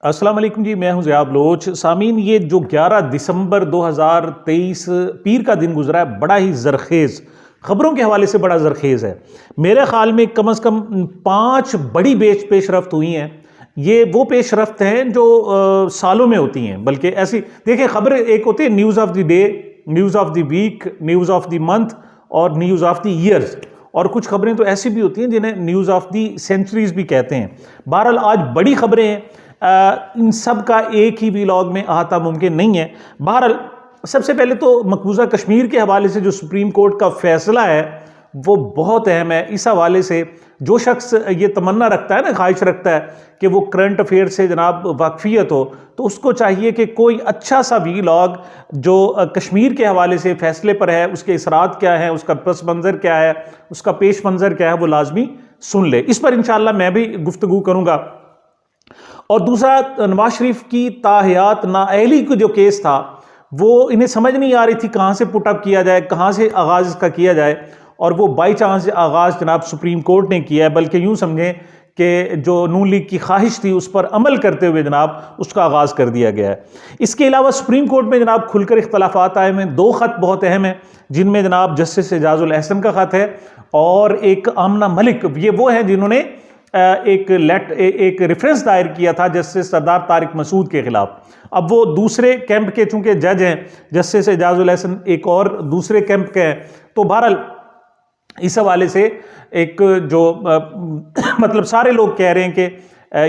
अस्सलाम वालेकुम जी, मैं हूं ज़ियाब लोच। सामीन, ये जो 11 दिसंबर 2023 पीर का दिन गुजरा है, बड़ा ही ज़रखेज़, ख़बरों के हवाले से बड़ा ज़रखेज़ है। मेरे ख़्याल में कम अज़ कम 5 बड़ी पेशरफ़्त हुई हैं। ये वो पेशरफ़्त हैं जो सालों में होती हैं, बल्कि ऐसी देखिए ख़बर एक होती है news of the day, news of the week, news of the month और न्यूज़ ऑफ़ द ईयर्स। और कुछ खबरें तो ऐसी भी होती हैं जिन्हें न्यूज़ ऑफ़ द सेंचुरीज़ भी कहते हैं। बहरहाल आज बड़ी खबरें हैं, इन सब का एक ही व्लॉग में अहाता मुमकिन नहीं है। बहरहाल सबसे पहले तो मकबूजा कश्मीर के हवाले से जो सुप्रीम कोर्ट का फैसला है वो बहुत अहम है। इस हवाले से जो शख्स ये तमन्ना रखता है ना, ख्वाहिश रखता है कि वो करंट अफेयर से जनाब वाकफियत हो, तो उसको चाहिए कि कोई अच्छा सा व्लॉग जो कश्मीर के हवाले से फैसले पर है, उसके असरात क्या है, उसका पस मंज़र क्या है, उसका पेश मंज़र क्या है, वो लाजमी सुन ले। इस पर इंशाअल्लाह मैं भी गुफ्तगू करूँगा। और दूसरा, नवाज शरीफ की ताहयात नाअहली का जो केस था, वो इन्हें समझ नहीं आ रही थी कहाँ से पुटअप किया जाए, कहाँ से आगाज़ इसका किया जाए, और वो बाई चांस आगाज़ जनाब सुप्रीम कोर्ट ने किया है। बल्कि यूँ समझें कि जो नून लीग की ख्वाहिश थी उस पर अमल करते हुए जनाब उसका आगाज़ कर दिया गया है। इसके अलावा सुप्रीम कोर्ट में जनाब खुलकर इख्तलाफात आए हैं। 2 ख़त बहुत अहम हैं, जिनमें जनाब जस्टिस एजाजुल एहसन का ख़त है और एक आमना मलिक, ये वो हैं जिन्होंने एक रेफरेंस दायर किया था जस्टिस सरदार तारिक मसूद के खिलाफ। अब वो दूसरे कैंप के चूंकि जज हैं, जस्टिस एजाजुल एहसन एक और दूसरे कैंप के हैं, तो बहरहाल इस हवाले से एक जो मतलब सारे लोग कह रहे हैं कि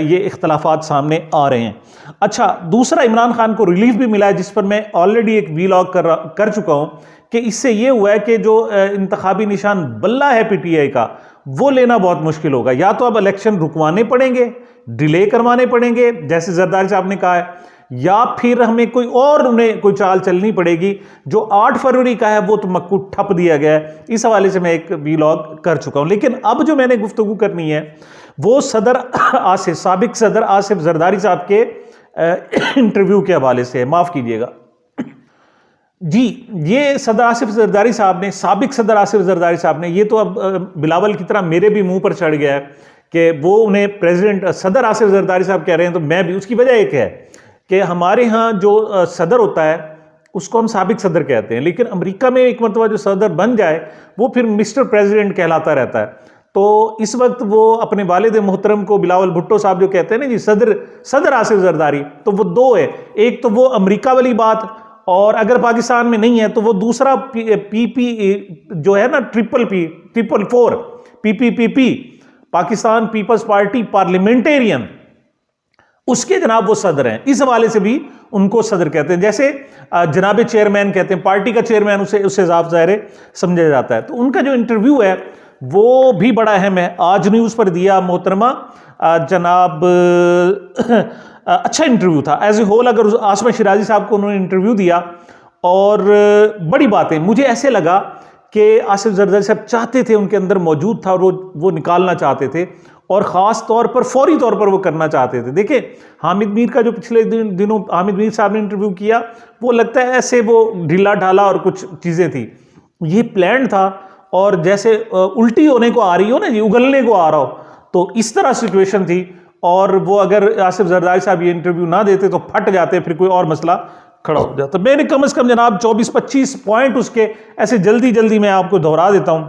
ये इख्तलाफात सामने आ रहे हैं। अच्छा, दूसरा, इमरान खान को रिलीफ भी मिला है, जिस पर मैं ऑलरेडी एक व्लॉग कर चुका हूं कि इससे ये हुआ है कि जो इंतखाबी निशान बल्ला है पीटीआई का, वो लेना बहुत मुश्किल होगा। या तो अब इलेक्शन रुकवाने पड़ेंगे, डिले करवाने पड़ेंगे जैसे जरदारी साहब ने कहा है, या फिर हमें उन्हें कोई चाल चलनी पड़ेगी। जो 8 फरवरी का है वो तो मक्कू ठप दिया गया है। इस हवाले से मैं एक व्लॉग कर चुका हूं। लेकिन अब जो मैंने गुफ्तगू करनी है वो साबिक सदर आसिफ जरदारी साहब के इंटरव्यू के हवाले से है। माफ कीजिएगा जी, ये सदर आसिफ जरदारी साहब ने, साबिक सदर आसिफ जरदारी साहब ने, ये तो अब बिलावल की तरह मेरे भी मुंह पर चढ़ गया है कि वो उन्हें प्रेसिडेंट सदर आसिफ जरदारी साहब कह रहे हैं, तो मैं भी। उसकी वजह एक है कि हमारे यहाँ जो सदर होता है उसको हम साबिक सदर कहते हैं, लेकिन अमेरिका में एक मरतबा जो सदर बन जाए वो फिर मिस्टर प्रेसिडेंट कहलाता रहता है। तो इस वक्त वो अपने वालिद मोहतरम को, बिलावल भुट्टो साहब जो कहते हैं ना जी सदर आसिफ जरदारी, तो वो 2 है। एक तो वो अमेरिका वाली बात, और अगर पाकिस्तान में नहीं है तो वो दूसरा पीपी जो है ना, triple four PPP, Pakistan peoples party parliamentarian, उसके जनाब वो सदर हैं। इस हवाले से भी उनको सदर कहते हैं, जैसे जनाब चेयरमैन कहते हैं, पार्टी का चेयरमैन उससे साफ ज़ाहिर समझा जाता है। तो उनका जो इंटरव्यू है वो भी बड़ा अहम है, आज न्यूज़ पर दिया मोहतरमा जनाब। अच्छा इंटरव्यू था एज ए होल। अगर आसमा शिराजी साहब को उन्होंने इंटरव्यू दिया और बड़ी बातें, मुझे ऐसे लगा कि आसिफ जरदारी साहब चाहते थे, उनके अंदर मौजूद था और वो निकालना चाहते थे, और ख़ास तौर पर फौरी तौर पर वो करना चाहते थे। देखिए हामिद मीर का जो पिछले दिनों हामिद मीर साहब ने इंटरव्यू किया, वो लगता है ऐसे वो ढीला ढाला और कुछ चीज़ें थी। ये प्लान था, और जैसे उल्टी होने को आ रही हो ना जी, उगलने को आ रहा हो, तो इस तरह सिचुएशन थी। और वो अगर आसिफ जरदारी साहब ये इंटरव्यू ना देते तो फट जाते, फिर कोई और मसला खड़ा हो जाता। मैंने कम से कम जनाब 24-25 पॉइंट उसके ऐसे जल्दी मैं आपको दोहरा देता हूं।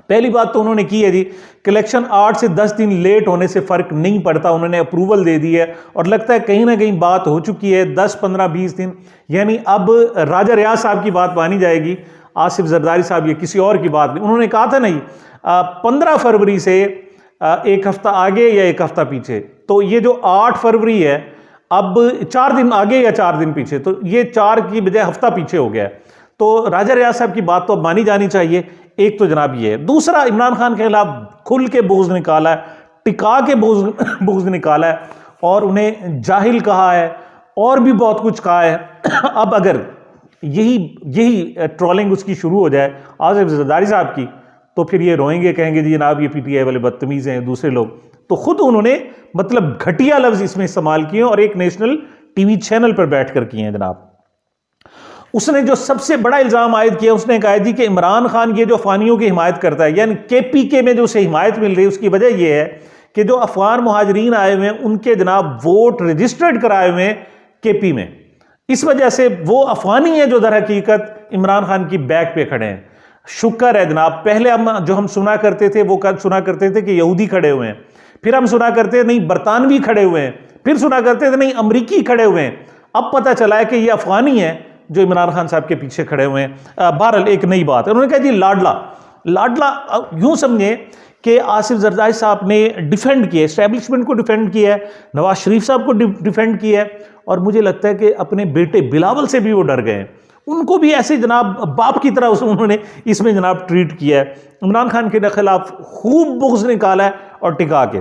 पहली बात तो उन्होंने की है जी, कलेक्शन 8 से 10 दिन लेट होने से फर्क नहीं पड़ता, उन्होंने अप्रूवल दे दी है, और लगता है कहीं ना कहीं बात हो चुकी है 10, 15, 20 दिन, यानी अब राजा रियाज साहब की बात मानी जाएगी। आसिफ जरदारी साहब ये किसी और की बात नहीं, उन्होंने कहा था नहीं 15 फरवरी से 1 हफ्ता आगे या 1 हफ्ता पीछे, तो ये जो 8 फरवरी है अब 4 दिन आगे या 4 दिन पीछे, तो ये 4 की बजाय हफ्ता पीछे हो गया है। तो राजा रियाज साहब की बात तो अब मानी जानी चाहिए। एक तो जनाब ये है। दूसरा, इमरान खान के खिलाफ खुल के बुग़्ज़ निकाला है, टिका के बुग़्ज़ निकाला है, और उन्हें जाहिल कहा है, और भी बहुत कुछ कहा है। अब अगर यही ट्रोलिंग उसकी शुरू हो जाए आसिफ जरदारी साहब की, तो फिर ये रोएंगे, कहेंगे जी जनाब ये पीटीआई वाले बदतमीज़ हैं दूसरे लोग। तो खुद उन्होंने मतलब घटिया लफ्ज़ इसमें इस्तेमाल किए और एक नेशनल टीवी चैनल पर बैठकर किए हैं जनाब। उसने जो सबसे बड़ा इल्ज़ाम आयद किया, उसने कहा जी कि इमरान खान ये जो अफगानियों की हिमायत करता है, यानी केपीके में जो उसे हिमायत मिल रही है, उसकी वजह यह है कि जो अफगान मुहाजिरीन आए हुए हैं उनके जनाब वोट रजिस्टर्ड कराए हुए हैं केपी में। इस वजह से वो अफगानी है जो दर हकीकत इमरान खान की बैक पे खड़े हैं। शुक्र है जनाब, पहले हम सुना करते थे वो सुना करते थे कि यहूदी खड़े हुए हैं, फिर हम सुना करते थे नहीं बरतानवी खड़े हुए हैं, फिर सुना करते थे नहीं अमरीकी खड़े हुए हैं। अब पता चला है कि ये अफगानी है जो इमरान खान साहब के पीछे खड़े हुए हैं। बहरहाल एक नई बात है, उन्होंने कहा जी लाडला यूं समझे कि आसिफ जरदारी साहब ने डिफेंड किया, एस्टैब्लिशमेंट को डिफेंड किया है, नवाज शरीफ साहब को डिफेंड किया है, और मुझे लगता है कि अपने बेटे बिलावल से भी वो डर गए हैं। उनको भी ऐसे जनाब बाप की तरह उन्होंने इसमें जनाब ट्रीट किया है। इमरान खान के खिलाफ खूब बुग़्ज़ निकाला है और टिका के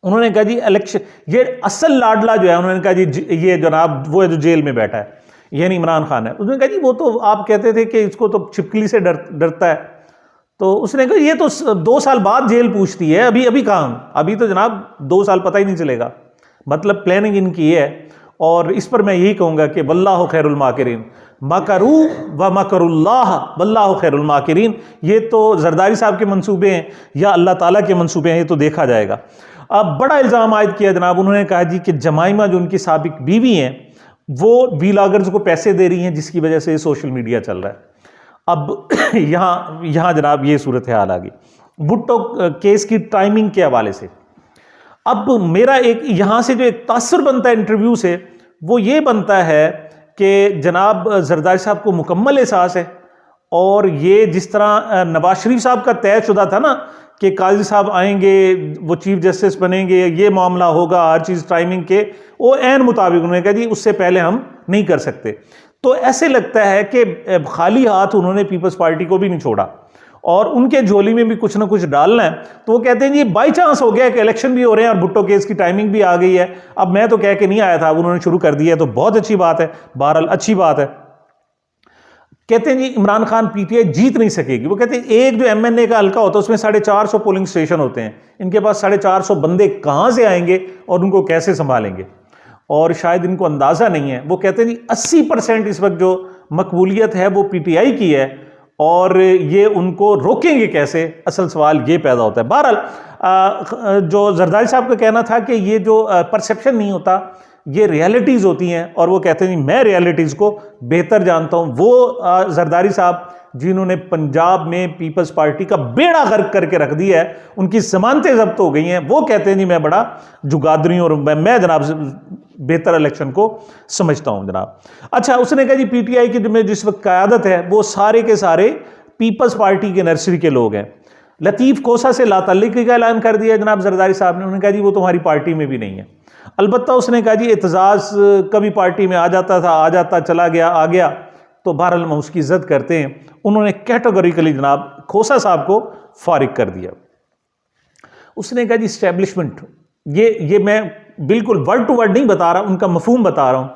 उन्होंने कहा जी इलेक्शन, ये असल लाडला जो है, उन्होंने कहा जी ये जनाब वो है जो जेल में बैठा है, यानी इमरान खान है। उन्होंने कहा जी वो तो आप कहते थे कि इसको तो छिपकली से डरता है, तो उसने कहा ये तो 2 साल बाद जेल पूछती है, अभी कहाँ, अभी तो जनाब 2 साल पता ही नहीं चलेगा। मतलब प्लानिंग इनकी है। और इस पर मैं यही कहूँगा कि वल्लाहु खैरुल माकिरीन, मकरू व मकरुल्लाह वल्लाहु खैरुल माकिरीन। ये तो जरदारी साहब के मंसूबे हैं या अल्लाह ताला के मंसूबे हैं, ये तो देखा जाएगा। अब बड़ा इल्ज़ाम आयद किया जनाब, उन्होंने कहा जी कि जमाइमा जो उनकी साबिक बीवी हैं वो वीलॉगर्स को पैसे दे रही हैं, जिसकी वजह से सोशल मीडिया चल रहा है। अब यहाँ जनाब ये सूरत हाल आ गई भुट्टो केस की टाइमिंग के हवाले से। अब मेरा एक यहाँ से जो एक तासुर बनता है इंटरव्यू से, वो ये बनता है कि जनाब जरदारी साहब को मुकम्मल एहसास है, और ये जिस तरह नवाज शरीफ साहब का तयशुदा था ना कि काजी साहब आएंगे, वो चीफ जस्टिस बनेंगे, ये मामला होगा, हर चीज़ टाइमिंग के, वो ऐन मुताबिक उन्होंने कहा जी उससे पहले हम नहीं कर सकते। तो ऐसे लगता है कि खाली हाथ उन्होंने पीपल्स पार्टी को भी नहीं छोड़ा और उनके झोली में भी कुछ ना कुछ डालना है। तो वो कहते हैं जी बाई चांस हो गया कि इलेक्शन भी हो रहे हैं और भुट्टो केस की टाइमिंग भी आ गई है, अब मैं तो कह के नहीं आया था, अब उन्होंने शुरू कर दिया है, तो बहुत अच्छी बात है, बहरहाल अच्छी बात है। कहते हैं जी इमरान खान पीटीआई जीत नहीं सकेगी। वो कहते हैं एक जो एमएनए का हल्का होता है उसमें 450 पोलिंग स्टेशन होते हैं, इनके पास 450 बंदे कहाँ से आएंगे और उनको कैसे संभालेंगे, और शायद इनको अंदाज़ा नहीं है। वो कहते हैं जी 80% इस वक्त जो मकबूलियत है वो पीटीआई की है, और ये उनको रोकेंगे कैसे, असल सवाल ये पैदा होता है। बहरहाल जो जरदारी साहब का कहना था कि ये जो परसेप्शन नहीं होता, ये रियलिटीज़ होती हैं, और वो कहते हैं मैं रियलिटीज़ को बेहतर जानता हूँ। वो जरदारी साहब जिन्होंने पंजाब में पीपल्स पार्टी का बेड़ा गर्क करके रख दिया है, उनकी ज़मानतें जब्त हो गई हैं, वो कहते हैं जी मैं बड़ा जुगादरी और मैं जनाब बेहतर इलेक्शन को समझता हूँ जनाब। अच्छा, उसने कहा जी पीटीआई की में जिस वक्त क़यादत है वो सारे के सारे पीपल्स पार्टी के नर्सरी के लोग हैं। लतीफ़ कोसा से लाताल्लुकी का ऐलान कर दिया जनाब जरदारी साहब ने। उन्होंने कहा जी वो तुम्हारी पार्टी में भी नहीं है। अलबत्ता उसने कहा जी एतजाज़ कभी पार्टी में आ जाता था, आ जाता चला गया, आ गया, तो बहरहाल हम उसकी इज्जत करते हैं। उन्होंने कैटेगोरिकली जनाब खोसा साहब को फारिग कर दिया। उसने कहा जी इस्टेब्लिशमेंट, ये मैं बिल्कुल वर्ड टू वर्ड नहीं बता रहा, उनका मफहूम बता रहा हूं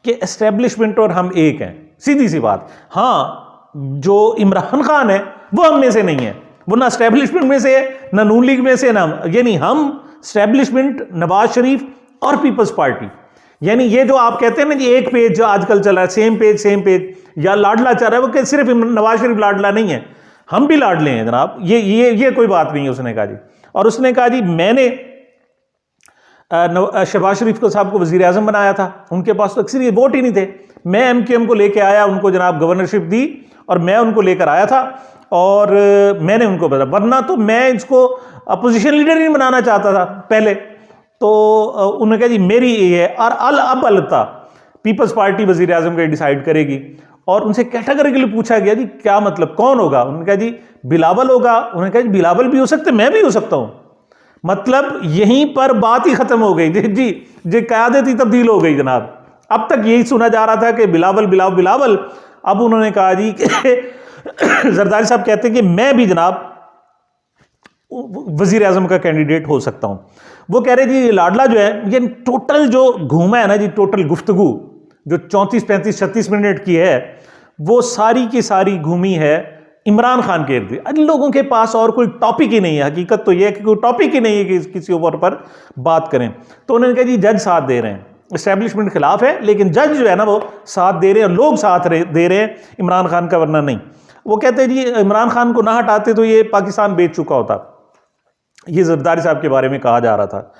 कि एस्टेब्लिशमेंट और हम एक हैं, सीधी सी बात। हाँ, जो इमरान खान है वो हम में से नहीं है, वो ना एस्टेब्लिशमेंट में से है ना नून लीग में से, ना यानी हम एस्टेब्लिशमेंट नवाज शरीफ और पीपल्स पार्टी, यानी ये जो आप कहते हैं ना जी एक पेज जो आजकल चल रहा है, सेम पेज या लाडला चल रहा है, वो सिर्फ नवाज शरीफ लाडला नहीं है, हम भी लाडले हैं जनाब, ये कोई बात नहीं है। उसने कहा जी, और उसने कहा जी मैंने शहबाज शरीफ को साहब को वजीर आजम बनाया था, उनके पास तो अक्सर ये वोट ही नहीं थे, मैं एमक्यूएम को लेकर आया, उनको जनाब गवर्नरशिप दी और मैं उनको लेकर आया था और मैंने उनको बताया, वरना तो मैं इसको अपोजिशन लीडर नहीं बनाना चाहता था पहले। तो उन्होंने कहा जी मेरी ये है, और अब अलता पीपल्स पार्टी वजीर आजम का डिसाइड करेगी। और उनसे कैटेगरिकली पूछा गया जी क्या मतलब कौन होगा, उन्होंने कहा जी बिलावल होगा। उन्होंने कहा जी बिलावल भी हो सकते, मैं भी हो सकता हूं। मतलब यहीं पर बात ही खत्म हो गई जी क़यादत ही तब्दील हो गई जनाब। अब तक यही सुना जा रहा था कि बिलावल। अब उन्होंने कहा जी कि जरदारी साहब कहते हैं कि मैं भी जनाब वजीर आजम का कैंडिडेट हो सकता हूं। वो कह रहे जी लाडला जो है, ये टोटल जो घूमा है ना जी, टोटल गुफ्तगू जो 34, 35, 36 मिनट की है, वो सारी की सारी घूमी है इमरान खान के इर्द गिर्द। लोगों के पास और कोई टॉपिक ही नहीं है, हकीकत तो यह है कि कोई टॉपिक ही नहीं है कि किसी ऊपर पर बात करें। तो उन्होंने कहा जी जज साथ दे रहे हैं, एस्टेब्लिशमेंट खिलाफ है, लेकिन जज जो है ना वो साथ दे रहे हैं, लोग साथ दे रहे हैं इमरान खान का, वरना नहीं। वो कहते हैं जी इमरान खान को ना हटाते तो ये पाकिस्तान बेच चुका होता। ये जरदारी साहब के बारे में कहा जा रहा था।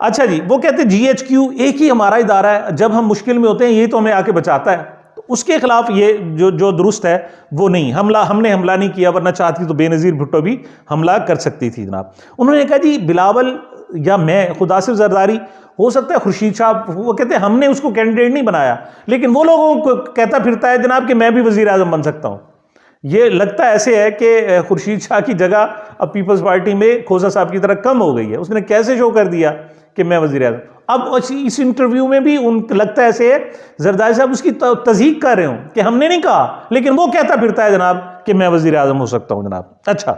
अच्छा जी, वो कहते GHQ एक ही हमारा इदारा है, जब हम मुश्किल में होते हैं यही तो हमें आके बचाता है, तो उसके खिलाफ ये जो दुरुस्त है वो नहीं, हमने हमला नहीं किया, वरना चाहती तो बेनज़ीर भुट्टो भी हमला कर सकती थी जनाब। उन्होंने कहा जी बिलावल या मैं खुद आसिफ जरदारी, हो सकता है खुर्शीद शाह, वो कहते हैं हमने उसको कैंडिडेट नहीं बनाया, लेकिन वो लोगों को कहता फिरता है जनाब कि मैं भी वज़ीर आज़म बन सकता हूँ। ये लगता ऐसे है कि खुर्शीद शाह की जगह अब पीपल्स पार्टी में खोसा साहब की तरह कम हो गई है। उसने कैसे शो कर दिया कि मैं वज़ीर आज़म। अब इस इंटरव्यू में भी लगता ऐसे है जरदारी साहब उसकी तस्दीक कर रहे हो कि हमने नहीं कहा, लेकिन वो कहता फिरता है जनाब कि मैं वज़ीर आज़म हो सकता हूँ जनाब। अच्छा,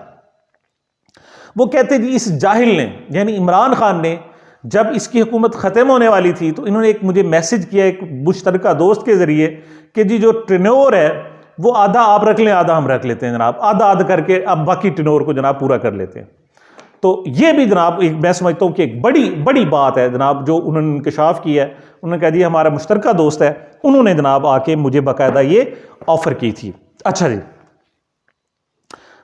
वो कहते जी इस जाहिल ने यानी इमरान खान ने जब इसकी हुकूमत ख़त्म होने वाली थी तो इन्होंने एक मुझे मैसेज किया एक मुश्तरका दोस्त के ज़रिए कि जी जो टेन्योर है वो आधा आप रख लें आधा हम रख लेते हैं जनाब, आधा आधा करके अब बाकी टेन्योर को जनाब पूरा कर लेते हैं। तो ये भी जनाब एक मैं समझता हूँ कि एक बड़ी बात है जनाब जो उन्होंने इंकशाफ किया है। उन्होंने कहा जी हमारा मुश्तरका दोस्त है, उन्होंने जनाब आके मुझे बाकायदा ये ऑफ़र की थी। अच्छा जी,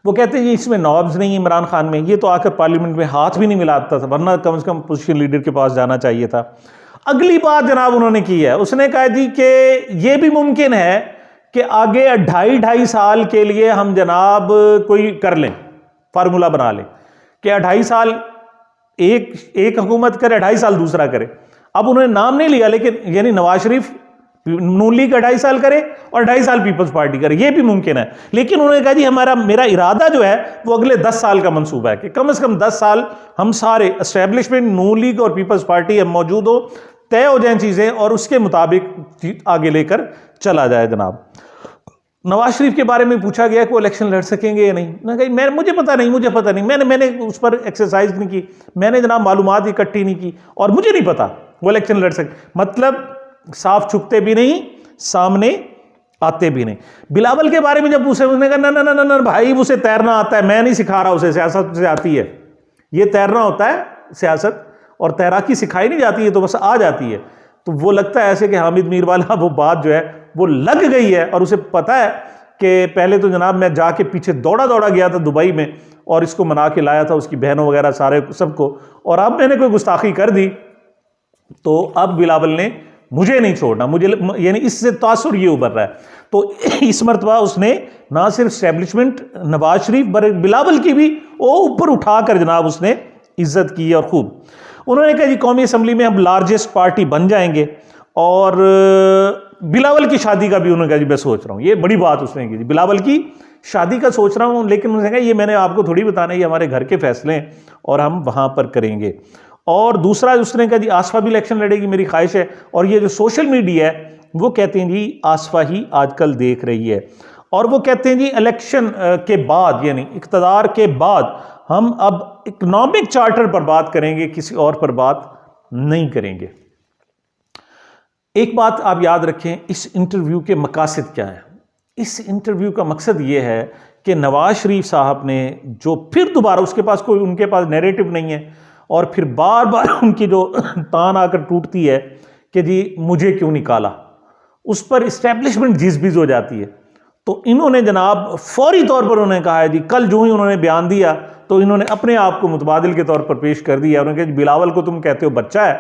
वो कहते हैं इसमें नॉब्स नहीं इमरान खान में, ये तो आकर पार्लियामेंट में हाथ भी नहीं मिलाता था, वरना कम से कम पोजीशन लीडर के पास जाना चाहिए था। अगली बात जनाब उन्होंने की है, उसने कहा जी कि ये भी मुमकिन है कि आगे 2.5 साल के लिए हम जनाब कोई कर लें, फार्मूला बना लें कि 2.5 साल एक हुकूमत करे, 2.5 साल दूसरा करे। अब उन्होंने नाम नहीं लिया, लेकिन यानी नवाज शरीफ नून लीग 2.5 साल करे और 2.5 साल पीपल्स पार्टी करे, ये भी मुमकिन है। लेकिन उन्होंने कहा जी मेरा इरादा जो है वो अगले 10 साल का मंसूबा है कि कम से कम 10 साल हम सारे एस्टेब्लिशमेंट नून लीग और पीपल्स पार्टी हम मौजूद हो, तय हो जाए चीज़ें और उसके मुताबिक आगे लेकर चला जाए जनाब। नवाज शरीफ के बारे में पूछा गया कि वो इलेक्शन लड़ सकेंगे या नहीं, ना कहीं मुझे पता नहीं, मैंने उस पर एक्सरसाइज नहीं की, मैंने जनाब मालूमात इकट्ठी नहीं की और मुझे नहीं पता वो इलेक्शन लड़ सके। मतलब साफ छुपते भी नहीं, सामने आते भी नहीं। बिलावल के बारे में जब पूछे उसने कहा ना भाई उसे तैरना आता है, मैं नहीं सिखा रहा उसे, सियासत से आती है, ये तैरना होता है सियासत, और तैराकी सिखाई नहीं जाती है तो बस आ जाती है। तो वो लगता है ऐसे कि हामिद मीर वाला वो बात जो है वो लग गई है और उसे पता है कि पहले तो जनाब मैं जाके पीछे दौड़ा गया था दुबई में और इसको मना के लाया था, उसकी बहनों वगैरह सारे सबको, और अब मैंने कोई गुस्ताखी कर दी तो अब बिलावल ने मुझे नहीं छोड़ना, मुझे यानी इससे तासुर ये उभर रहा है। तो इस मरतबा उसने ना सिर्फ एस्टेब्लिशमेंट नवाज शरीफ बिलावल की भी वो ऊपर उठाकर जनाब उसने इज्जत की और खूब। उन्होंने कहा जी कौमी असम्बली में हम लार्जेस्ट पार्टी बन जाएंगे, और बिलावल की शादी का भी उन्होंने कहा जी मैं सोच रहा हूँ, ये बड़ी बात उसने की, बिलावल की शादी का सोच रहा हूँ, लेकिन उन्होंने कहा ये मैंने आपको थोड़ी बताना है, ये हमारे घर के फैसले हैं और हम वहाँ पर करेंगे। और दूसरा उसने कहा जी आसफा भी इलेक्शन लड़ेगी, मेरी ख्वाहिश है। और ये जो सोशल मीडिया है वो कहते हैं जी आसफा ही आजकल देख रही है, और वो कहते हैं जी इलेक्शन के बाद यानी इक़्तिदार के बाद हम अब इकोनॉमिक चार्टर पर बात करेंगे, किसी और पर बात नहीं करेंगे। एक बात आप याद रखें, इस इंटरव्यू के मकासद क्या है। इस इंटरव्यू का मकसद ये है कि नवाज शरीफ साहब ने जो फिर दोबारा उनके पास नैरेटिव नहीं है, और फिर बार बार उनकी जो तान आकर टूटती है कि जी मुझे क्यों निकाला, उस पर इस्टेब्लिशमेंट जिस हो जाती है। तो इन्होंने जनाब फौरी तौर पर उन्होंने कहा है जी, कल जो ही उन्होंने बयान दिया तो इन्होंने अपने आप को मुतबादिल के तौर पर पेश कर दिया। उन्होंने कहा बिलावल को तुम कहते हो बच्चा है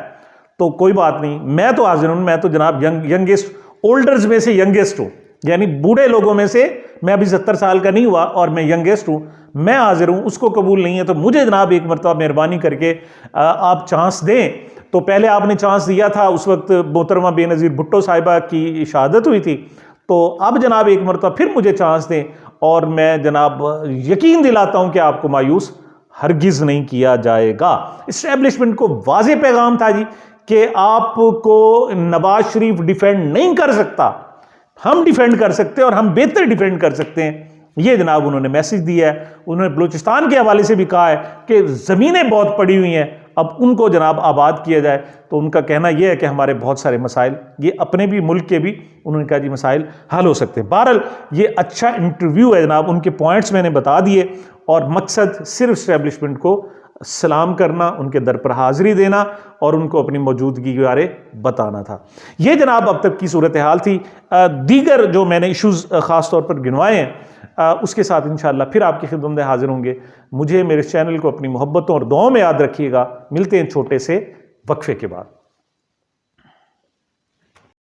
तो कोई बात नहीं, मैं तो हाजिर हूँ, मैं तो जनाब यंगेस्ट ओल्डर्स में से यंगेस्ट हूँ, यानी बूढ़े लोगों में से मैं अभी 70 साल का नहीं हुआ और मैं यंगेस्ट हूँ, मैं हाजिर हूँ। उसको कबूल नहीं है तो मुझे जनाब एक मरतबा मेहरबानी करके आप चांस दें। तो पहले आपने चांस दिया था, उस वक्त मोहतरमा बेनज़ीर भुट्टो साहिबा की शहादत हुई थी, तो अब जनाब एक मरतबा फिर मुझे चांस दें और मैं जनाब यकीन दिलाता हूँ कि आपको मायूस हरगिज़ नहीं किया जाएगा। इस्टेब्लिशमेंट को वाज़े पैगाम था जी कि आपको नवाज शरीफ डिफेंड नहीं कर सकता, हम डिफेंड कर सकते हैं और हम बेहतर डिफेंड कर सकते हैं। ये जनाब उन्होंने मैसेज दिया है। उन्होंने बलूचिस्तान के हवाले से भी कहा है कि ज़मीनें बहुत पड़ी हुई हैं, अब उनको जनाब आबाद किया जाए। तो उनका कहना यह है कि हमारे बहुत सारे मसाइल, ये अपने भी मुल्क के भी, उन्होंने कहा जी मसाइल हल हो सकते हैं। बहरहाल ये अच्छा इंटरव्यू है जनाब, उनके पॉइंट्स मैंने बता दिए और मकसद सिर्फ इस्टेब्लिशमेंट को सलाम करना, उनके दर पर हाज़िरी देना और उनको अपनी मौजूदगी के बारे बताना था। ये जनाब अब तक की सूरत हाल थी। दीगर जो मैंने इश्यूज़ ख़ास तौर पर गिनवाए हैं उसके साथ इंशाअल्लाह फिर आपकी खिदमत में हाजिर होंगे। मुझे मेरे चैनल को अपनी मोहब्बतों और दुआओं में याद रखिएगा। मिलते हैं छोटे से वक्फे के बाद।